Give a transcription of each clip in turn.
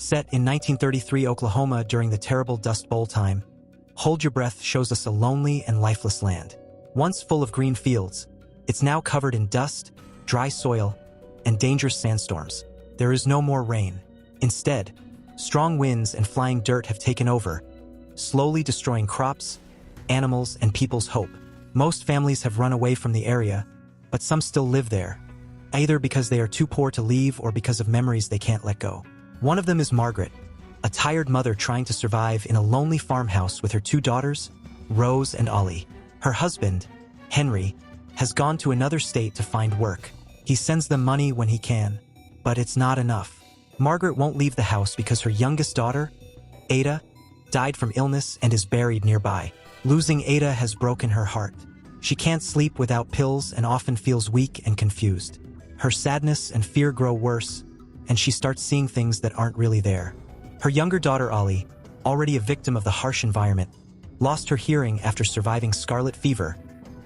Set in 1933 Oklahoma during the terrible Dust Bowl time, Hold Your Breath shows us a lonely and lifeless land. Once full of green fields, it's now covered in dust, dry soil, and dangerous sandstorms. There is no more rain. Instead, strong winds and flying dirt have taken over, slowly destroying crops, animals, and people's hope. Most families have run away from the area, but some still live there, either because they are too poor to leave or because of memories they can't let go. One of them is Margaret, a tired mother trying to survive in a lonely farmhouse with her two daughters, Rose and Ollie. Her husband, Henry, has gone to another state to find work. He sends them money when he can, but it's not enough. Margaret won't leave the house because her youngest daughter, Ada, died from illness and is buried nearby. Losing Ada has broken her heart. She can't sleep without pills and often feels weak and confused. Her sadness and fear grow worse, and she starts seeing things that aren't really there. Her younger daughter Ollie, already a victim of the harsh environment, lost her hearing after surviving scarlet fever,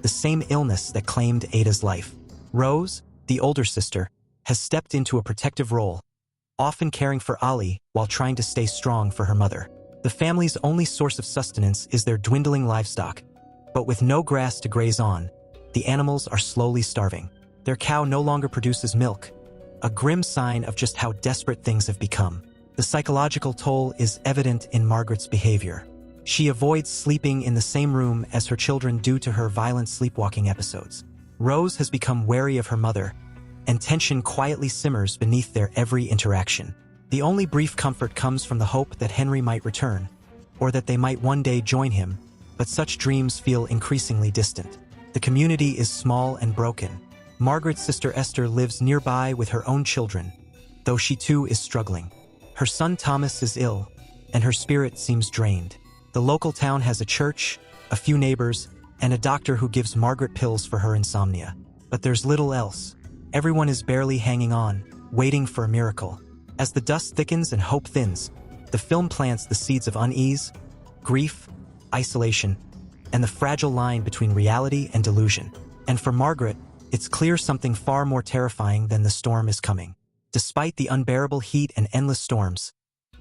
the same illness that claimed Ada's life. Rose, the older sister, has stepped into a protective role, often caring for Ollie while trying to stay strong for her mother. The family's only source of sustenance is their dwindling livestock, but with no grass to graze on, the animals are slowly starving. Their cow no longer produces milk, a grim sign of just how desperate things have become. The psychological toll is evident in Margaret's behavior. She avoids sleeping in the same room as her children due to her violent sleepwalking episodes. Rose has become wary of her mother, and tension quietly simmers beneath their every interaction. The only brief comfort comes from the hope that Henry might return, or that they might one day join him, but such dreams feel increasingly distant. The community is small and broken. Margaret's sister Esther lives nearby with her own children, though she too is struggling. Her son Thomas is ill, and her spirit seems drained. The local town has a church, a few neighbors, and a doctor who gives Margaret pills for her insomnia. But there's little else. Everyone is barely hanging on, waiting for a miracle. As the dust thickens and hope thins, the film plants the seeds of unease, grief, isolation, and the fragile line between reality and delusion. And for Margaret, it's clear something far more terrifying than the storm is coming. Despite the unbearable heat and endless storms,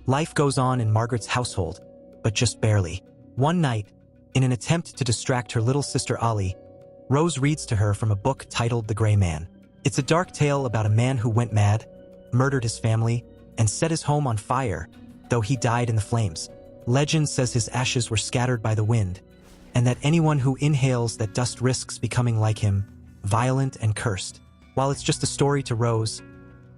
life goes on in Margaret's household, but just barely. One night, in an attempt to distract her little sister Ollie, Rose reads to her from a book titled The Gray Man. It's a dark tale about a man who went mad, murdered his family, and set his home on fire, though he died in the flames. Legend says his ashes were scattered by the wind, and that anyone who inhales that dust risks becoming like him, violent and cursed. While it's just a story to Rose,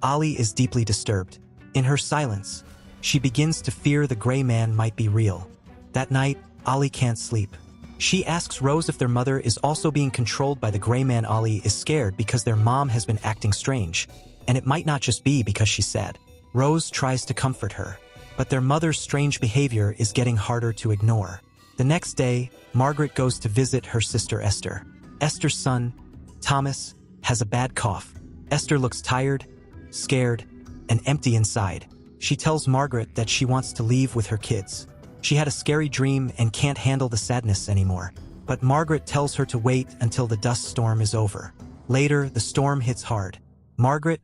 Ollie is deeply disturbed. In her silence, she begins to fear the gray man might be real. That night, Ollie can't sleep. She asks Rose if their mother is also being controlled by the gray man. Ollie is scared because their mom has been acting strange, and it might not just be because she's sad. Rose tries to comfort her, but their mother's strange behavior is getting harder to ignore. The next day, Margaret goes to visit her sister Esther. Esther's son, Thomas, has a bad cough. Esther looks tired, scared, and empty inside. She tells Margaret that she wants to leave with her kids. She had a scary dream and can't handle the sadness anymore. But Margaret tells her to wait until the dust storm is over. Later, the storm hits hard. Margaret,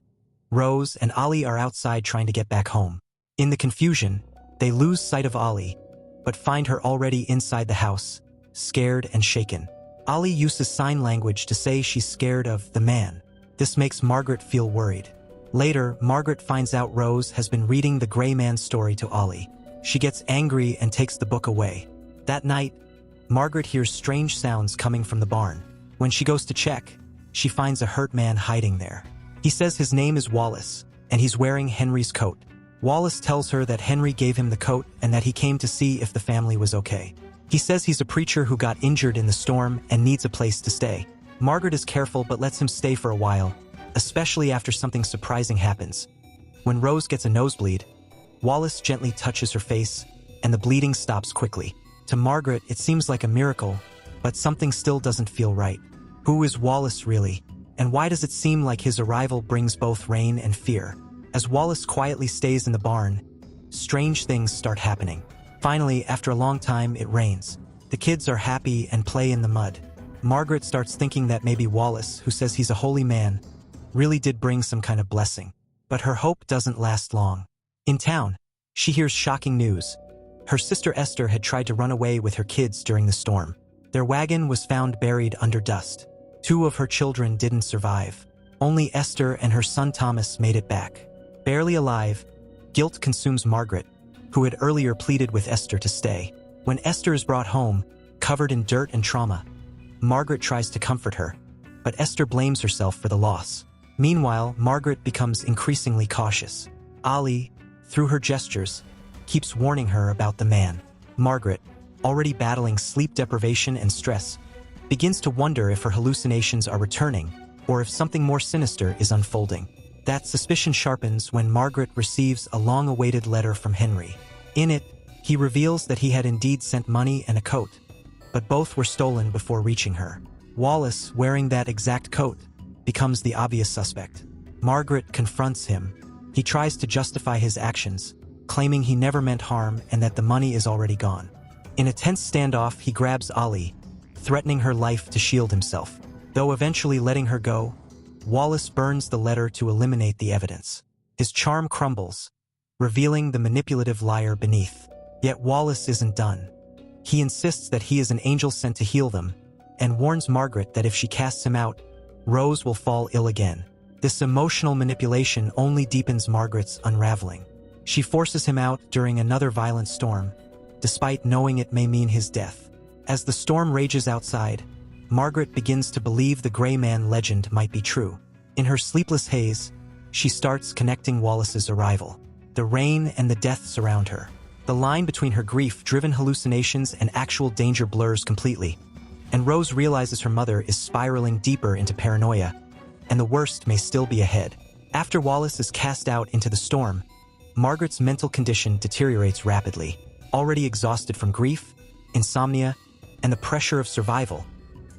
Rose, and Ollie are outside trying to get back home. In the confusion, they lose sight of Ollie, but find her already inside the house, scared and shaken. Ollie uses sign language to say she's scared of the man. This makes Margaret feel worried. Later, Margaret finds out Rose has been reading the gray man's story to Ollie. She gets angry and takes the book away. That night, Margaret hears strange sounds coming from the barn. When she goes to check, she finds a hurt man hiding there. He says his name is Wallace, and he's wearing Henry's coat. Wallace tells her that Henry gave him the coat and that he came to see if the family was okay. He says he's a preacher who got injured in the storm and needs a place to stay. Margaret is careful but lets him stay for a while, especially after something surprising happens. When Rose gets a nosebleed, Wallace gently touches her face, and the bleeding stops quickly. To Margaret, it seems like a miracle, but something still doesn't feel right. Who is Wallace really? And why does it seem like his arrival brings both rain and fear? As Wallace quietly stays in the barn, strange things start happening. Finally, after a long time, it rains. The kids are happy and play in the mud. Margaret starts thinking that maybe Wallace, who says he's a holy man, really did bring some kind of blessing. But her hope doesn't last long. In town, she hears shocking news. Her sister Esther had tried to run away with her kids during the storm. Their wagon was found buried under dust. 2 of her children didn't survive. Only Esther and her son Thomas made it back. Barely alive, guilt consumes Margaret, who had earlier pleaded with Esther to stay. When Esther is brought home, covered in dirt and trauma, Margaret tries to comfort her, but Esther blames herself for the loss. Meanwhile, Margaret becomes increasingly cautious. Ali, through her gestures, keeps warning her about the man. Margaret, already battling sleep deprivation and stress, begins to wonder if her hallucinations are returning or if something more sinister is unfolding. That suspicion sharpens when Margaret receives a long-awaited letter from Henry. In it, he reveals that he had indeed sent money and a coat, but both were stolen before reaching her. Wallace, wearing that exact coat, becomes the obvious suspect. Margaret confronts him. He tries to justify his actions, claiming he never meant harm and that the money is already gone. In a tense standoff, he grabs Ali, threatening her life to shield himself. Though eventually letting her go, Wallace burns the letter to eliminate the evidence. His charm crumbles, revealing the manipulative liar beneath. Yet Wallace isn't done. He insists that he is an angel sent to heal them, and warns Margaret that if she casts him out, Rose will fall ill again. This emotional manipulation only deepens Margaret's unraveling. She forces him out during another violent storm, despite knowing it may mean his death. As the storm rages outside, Margaret begins to believe the Gray Man legend might be true. In her sleepless haze, she starts connecting Wallace's arrival. The rain and the death surround her. The line between her grief-driven hallucinations and actual danger blurs completely, and Rose realizes her mother is spiraling deeper into paranoia, and the worst may still be ahead. After Wallace is cast out into the storm, Margaret's mental condition deteriorates rapidly. Already exhausted from grief, insomnia, and the pressure of survival,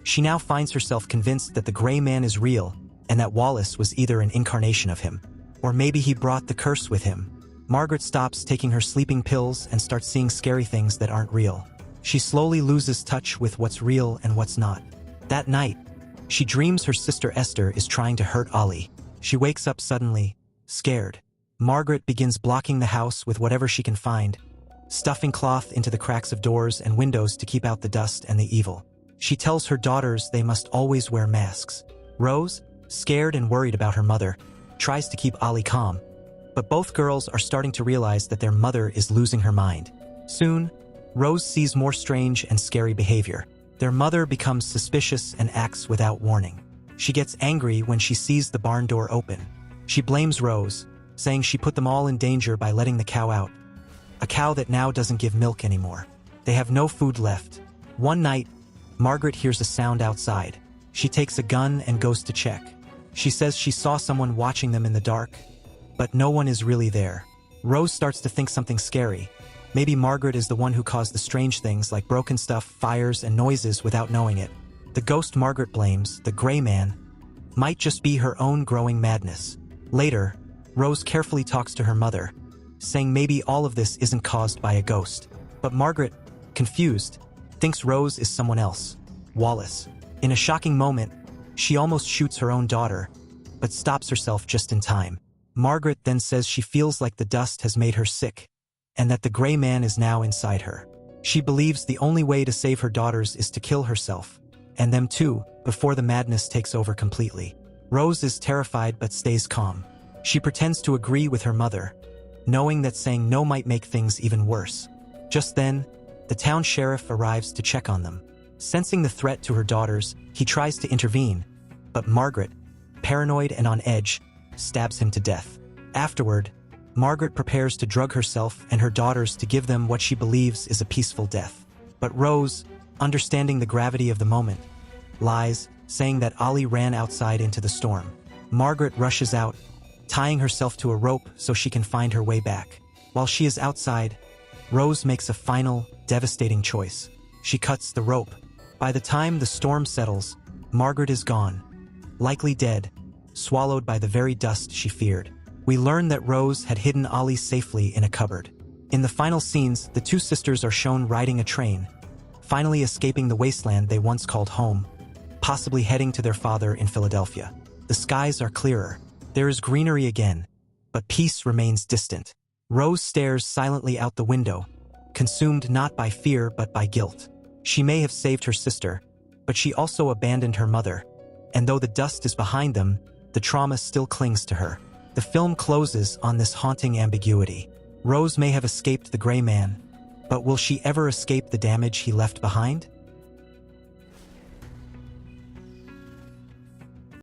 she now finds herself convinced that the Gray Man is real and that Wallace was either an incarnation of him, or maybe he brought the curse with him. Margaret stops taking her sleeping pills and starts seeing scary things that aren't real. She slowly loses touch with what's real and what's not. That night, she dreams her sister Esther is trying to hurt Ali. She wakes up suddenly, scared. Margaret begins blocking the house with whatever she can find, stuffing cloth into the cracks of doors and windows to keep out the dust and the evil. She tells her daughters they must always wear masks. Rose, scared and worried about her mother, tries to keep Ali calm, but both girls are starting to realize that their mother is losing her mind. Soon, Rose sees more strange and scary behavior. Their mother becomes suspicious and acts without warning. She gets angry when she sees the barn door open. She blames Rose, saying she put them all in danger by letting the cow out. A cow that now doesn't give milk anymore. They have no food left. One night, Margaret hears a sound outside. She takes a gun and goes to check. She says she saw someone watching them in the dark, but no one is really there. Rose starts to think something scary. Maybe Margaret is the one who caused the strange things like broken stuff, fires, and noises without knowing it. The ghost Margaret blames, the Gray Man, might just be her own growing madness. Later, Rose carefully talks to her mother, saying maybe all of this isn't caused by a ghost. But Margaret, confused, thinks Rose is someone else, Wallace. In a shocking moment, she almost shoots her own daughter, but stops herself just in time. Margaret then says she feels like the dust has made her sick, and that the Gray Man is now inside her. She believes the only way to save her daughters is to kill herself, and them too, before the madness takes over completely. Rose is terrified but stays calm. She pretends to agree with her mother, knowing that saying no might make things even worse. Just then, the town sheriff arrives to check on them. Sensing the threat to her daughters, he tries to intervene, but Margaret, paranoid and on edge, stabs him to death. Afterward, Margaret prepares to drug herself and her daughters to give them what she believes is a peaceful death. But Rose, understanding the gravity of the moment, lies, saying that Ali ran outside into the storm. Margaret rushes out, tying herself to a rope so she can find her way back. While she is outside, Rose makes a final, devastating choice. She cuts the rope. By the time the storm settles, Margaret is gone, likely dead, swallowed by the very dust she feared. We learn that Rose had hidden Ali safely in a cupboard. In the final scenes, the two sisters are shown riding a train, finally escaping the wasteland they once called home, possibly heading to their father in Philadelphia. The skies are clearer. There is greenery again, but peace remains distant. Rose stares silently out the window, consumed not by fear but by guilt. She may have saved her sister, but she also abandoned her mother, and though the dust is behind them, the trauma still clings to her. The film closes on this haunting ambiguity. Rose may have escaped the gray man, but will she ever escape the damage he left behind?